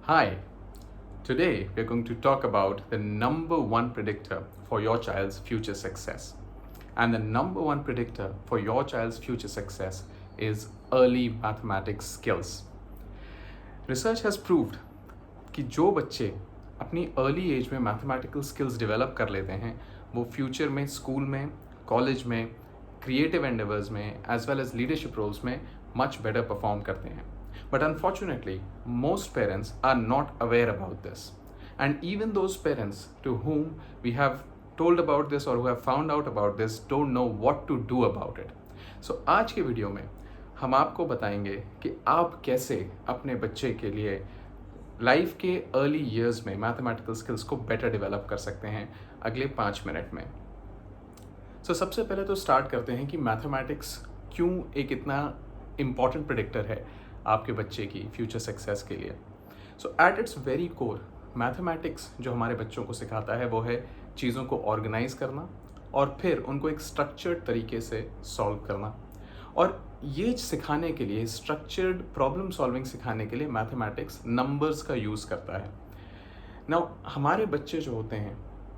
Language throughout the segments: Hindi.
Hi, today we're going to talk about the number one predictor for your child's future success. And the number one predictor for your child's future success is early mathematics skills. Research has proved कि जो बच्चे अपनी अर्ली एज में मैथमेटिकल स्किल्स डेवलप कर लेते हैं वो फ्यूचर में स्कूल में, कॉलेज में, क्रिएटिव एंडेवर्स में as well as leadership roles में मच बेटर परफॉर्म करते हैं. But unfortunately, most parents are not aware about this. And even those parents to whom we have told about this or who have found out about this don't know what to do about it. So आज के वीडियो में हम आपको बताएंगे कि आप कैसे अपने बच्चे के लिए लाइफ के अर्ली ईयर्स में मैथमेटिकल स्किल्स को बेटर डेवलप कर सकते हैं अगले 5 मिनट में. सबसे पहले तो स्टार्ट करते हैं कि मैथमेटिक्स क्यों एक इतना इम्पॉर्टेंट प्रेडिक्टर है आपके बच्चे की फ्यूचर सक्सेस के लिए. At its very core mathematics जो हमारे बच्चों को सिखाता है वो है चीज़ों को ऑर्गेनाइज करना और फिर उनको एक स्ट्रक्चर्ड तरीके से सॉल्व करना. और ये सिखाने के लिए, स्ट्रक्चर्ड प्रॉब्लम सॉल्विंग सिखाने के लिए मैथमेटिक्स नंबर्स का यूज़ करता है. नाउ हमारे बच्चे जो होते हैं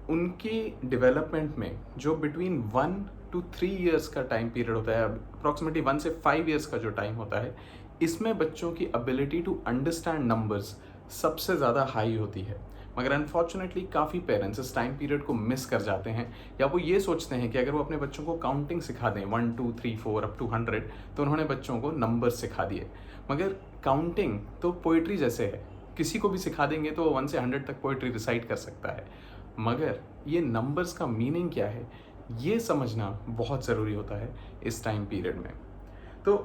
उनकी डेवलपमेंट में जो बिटवीन 1 to 3 ईयर्स का टाइम पीरियड होता है, अप्रॉक्सीमेटली 1 से 5 ईयर्स का जो टाइम होता है, इसमें बच्चों की एबिलिटी टू अंडरस्टैंड नंबर्स सबसे ज़्यादा हाई होती है. मगर अनफॉर्चुनेटली काफ़ी पेरेंट्स इस टाइम पीरियड को मिस कर जाते हैं या वो ये सोचते हैं कि अगर वो अपने बच्चों को काउंटिंग सिखा दें 1 2 3 4 अप टू 100 तो उन्होंने बच्चों को नंबर्स सिखा दिए. मगर काउंटिंग तो पोइट्री जैसे है, किसी को भी सिखा देंगे तो 1 से 100 तक पोइट्री रिसाइट कर सकता है. मगर ये नंबर्स का मीनिंग क्या है ये समझना बहुत ज़रूरी होता है इस टाइम पीरियड में. तो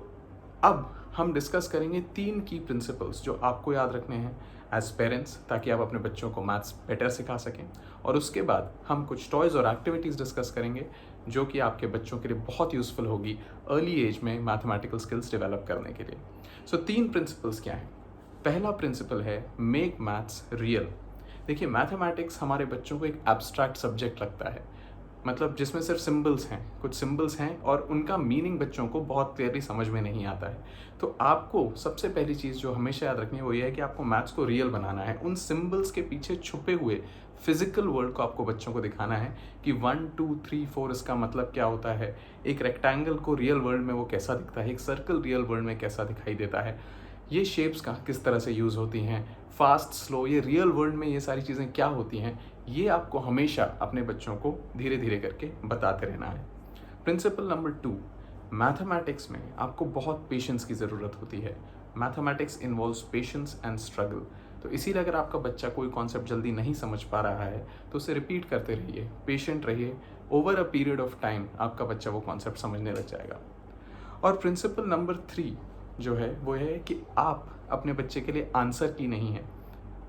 अब हम डिस्कस करेंगे 3 की प्रिंसिपल्स जो आपको याद रखने हैं एज पेरेंट्स ताकि आप अपने बच्चों को मैथ्स बेटर सिखा सकें. और उसके बाद हम कुछ टॉयज़ और एक्टिविटीज़ डिस्कस करेंगे जो कि आपके बच्चों के लिए बहुत यूज़फुल होगी अर्ली एज में मैथमेटिकल स्किल्स डेवलप करने के लिए. 3 प्रिंसिपल्स क्या हैं. पहला प्रिंसिपल है मेक मैथ्स रियल. देखिए, मैथमेटिक्स हमारे बच्चों को एक एब्स्ट्रैक्ट सब्जेक्ट लगता है, मतलब जिसमें सिर्फ सिंबल्स हैं, कुछ सिंबल्स हैं और उनका मीनिंग बच्चों को बहुत क्लियरली समझ में नहीं आता है. तो आपको सबसे पहली चीज़ जो हमेशा याद रखनी है वो ये है कि आपको मैथ्स को रियल बनाना है. उन सिंबल्स के पीछे छुपे हुए फिजिकल वर्ल्ड को आपको बच्चों को दिखाना है कि 1 2 3 4 इसका मतलब क्या होता है, एक रेक्टेंगल को रियल वर्ल्ड में वो कैसा दिखता है, एक सर्कल रियल वर्ल्ड में कैसा दिखाई देता है, ये शेप्स का किस तरह से यूज़ होती हैं, फास्ट स्लो, ये रियल वर्ल्ड में ये सारी चीज़ें क्या होती हैं, ये आपको हमेशा अपने बच्चों को धीरे धीरे करके बताते रहना है. प्रिंसिपल नंबर 2, मैथमेटिक्स में आपको बहुत पेशेंस की ज़रूरत होती है. Mathematics involves patience and struggle. तो इसीलिए अगर आपका बच्चा कोई कॉन्सेप्ट जल्दी नहीं समझ पा रहा है तो उसे रिपीट करते रहिए, पेशेंट रहिए. Over a period of time आपका बच्चा वो कॉन्सेप्ट समझने लग जाएगा. और प्रिंसिपल नंबर 3 जो है वो है कि आप अपने बच्चे के लिए आंसर की नहीं है.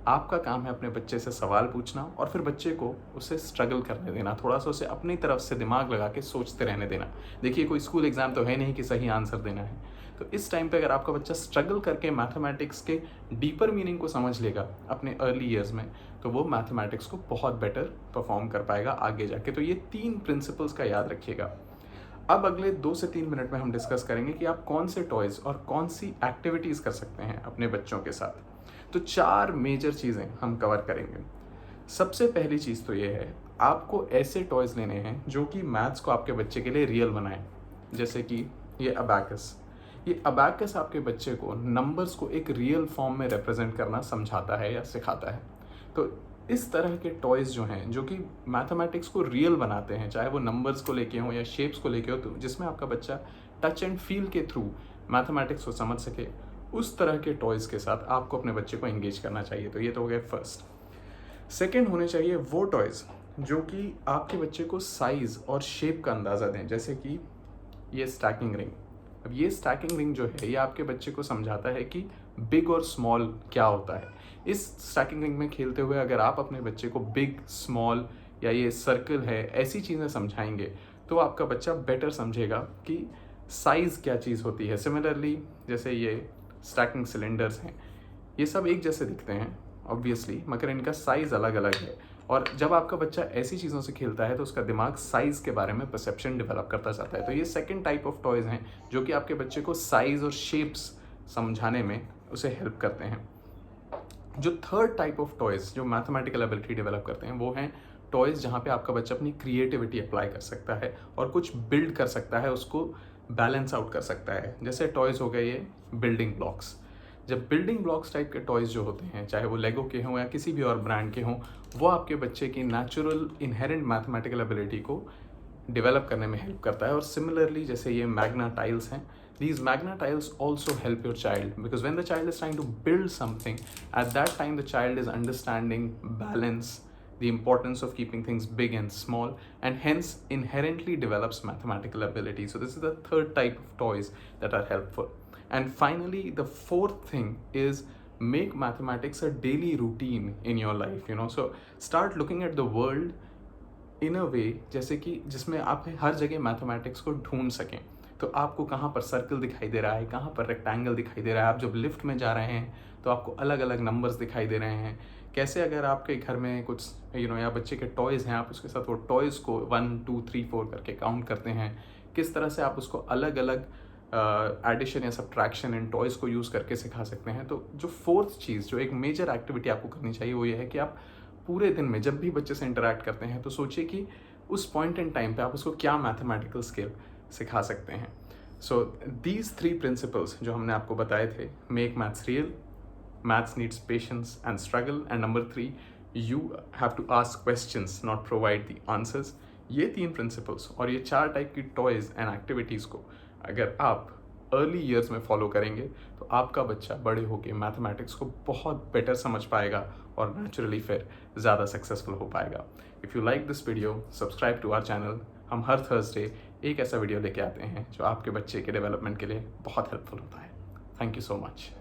आपका काम है अपने बच्चे से सवाल पूछना और फिर बच्चे को उसे स्ट्रगल करने देना, थोड़ा सा उसे अपनी तरफ से दिमाग लगा के सोचते रहने देना. देखिए, कोई स्कूल एग्जाम तो है नहीं कि सही आंसर देना है. तो इस टाइम पे अगर आपका बच्चा स्ट्रगल करके मैथमेटिक्स के डीपर मीनिंग को समझ लेगा अपने अर्ली ईयर्स में तो वो मैथमेटिक्स को बहुत बेटर परफॉर्म कर पाएगा आगे जाके. तो ये 3 प्रिंसिपल्स का याद रखिएगा. अब अगले 2 से 3 मिनट में हम डिस्कस करेंगे कि आप कौन से टॉयज़ और कौन सी एक्टिविटीज़ कर सकते हैं अपने बच्चों के साथ. तो 4 मेजर चीज़ें हम कवर करेंगे. सबसे पहली चीज़ तो ये है, आपको ऐसे टॉयज़ लेने हैं जो कि मैथ्स को आपके बच्चे के लिए रियल बनाएं. जैसे कि ये अबैकस. ये अबैकस आपके बच्चे को नंबर्स को एक रियल फॉर्म में रिप्रेजेंट करना समझाता है या सिखाता है. तो इस तरह के टॉयज़ जो हैं जो कि मैथमेटिक्स को रियल बनाते हैं, चाहे वो नंबर्स को लेके हों या शेप्स को लेके हो, तो जिसमें आपका बच्चा टच एंड फील के थ्रू मैथमेटिक्स को समझ सके, उस तरह के टॉयज़ के साथ आपको अपने बच्चे को एंगेज करना चाहिए. तो ये तो हो गया फर्स्ट. सेकेंड होने चाहिए वो टॉयज़ जो कि आपके बच्चे को साइज़ और शेप का अंदाज़ा दें. जैसे कि ये स्टैकिंग रिंग. अब ये स्टैकिंग रिंग जो है ये आपके बच्चे को समझाता है कि बिग और स्मॉल क्या होता है. इस स्टैकिंग रिंग में खेलते हुए अगर आप अपने बच्चे को बिग, स्मॉल या ये सर्कल है ऐसी चीज़ें समझाएंगे तो आपका बच्चा बेटर समझेगा कि साइज़ क्या चीज़ होती है. सिमिलरली जैसे ये स्टैकिंग सिलेंडर्स हैं, ये सब एक जैसे दिखते हैं ऑब्वियसली, मगर इनका साइज़ अलग अलग है. और जब आपका बच्चा ऐसी चीज़ों से खेलता है तो उसका दिमाग साइज़ के बारे में परसेप्शन डेवलप करता जाता है. तो ये सेकंड टाइप ऑफ टॉयज़ हैं जो कि आपके बच्चे को साइज़ और शेप्स समझाने में उसे हेल्प करते हैं. जो थर्ड टाइप ऑफ टॉयज़ जो मैथमेटिकल एबिलिटी डेवलप करते हैं वो हैं टॉयज़ जहाँ पे आपका बच्चा अपनी क्रिएटिविटी अप्लाई कर सकता है और कुछ बिल्ड कर सकता है, उसको बैलेंस आउट कर सकता है। जैसे टॉयज़ हो गए ये बिल्डिंग ब्लॉक्स। जब बिल्डिंग ब्लॉक्स टाइप के टॉयज़ जो होते हैं, चाहे वो लेगो के हों या किसी भी और ब्रांड के हों, वो आपके बच्चे की नेचुरल इनहेरेंट मैथमेटिकल एबिलिटी को डेवलप करने में हेल्प करता है। और सिमिलरली जैसे ये मैग्ना टाइल्स हैं, these magna tiles also help your child, because when the child is trying to build something, at that time the child is understanding balance, the importance of keeping things big and small, and hence inherently develops mathematical ability. So this is the third type of toys that are helpful. And finally, the fourth thing is make mathematics a daily routine in your life, so start looking at the world इन अ वे जैसे कि जिसमें आप हर जगह मैथमेटिक्स को ढूंढ सकें। तो आपको कहाँ पर सर्कल दिखाई दे रहा है, कहाँ पर रेक्टेंगल दिखाई दे रहा है, आप जब लिफ्ट में जा रहे हैं तो आपको अलग अलग नंबर्स दिखाई दे रहे हैं। कैसे अगर आपके घर में कुछ या बच्चे के टॉयज़ हैं, आप उसके साथ वो टॉयज़ को 1 2 3 4 करके काउंट करते हैं, किस तरह से आप उसको अलग अलग एडिशन या सब्ट्रैक्शन इन टॉयज़ को यूज़ करके सिखा सकते हैं। तो जो फोर्थ चीज़, जो एक मेजर एक्टिविटी आपको करनी चाहिए, वो ये है कि आप पूरे दिन में जब भी बच्चे से इंटरेक्ट करते हैं तो सोचिए कि उस पॉइंट इन टाइम पे आप उसको क्या मैथमेटिकल स्किल सिखा सकते हैं। सो दीज 3 प्रिंसिपल्स जो हमने आपको बताए थे, make maths real, maths needs patience and struggle, and number 3, you have to ask questions not provide the answers. ये 3 प्रिंसिपल्स और ये 4 टाइप की टॉयज़ एंड एक्टिविटीज़ को अगर आप अर्ली ईयर्स में फॉलो करेंगे तो आपका बच्चा बड़े होकर मैथमेटिक्स को बहुत बेटर समझ पाएगा और नेचुरली फिर ज़्यादा सक्सेसफुल हो पाएगा। If you like this video, subscribe to our channel. हम हर थर्सडे एक ऐसा वीडियो लेके आते हैं जो आपके बच्चे के डेवलपमेंट के लिए बहुत हेल्पफुल होता है। Thank you so much.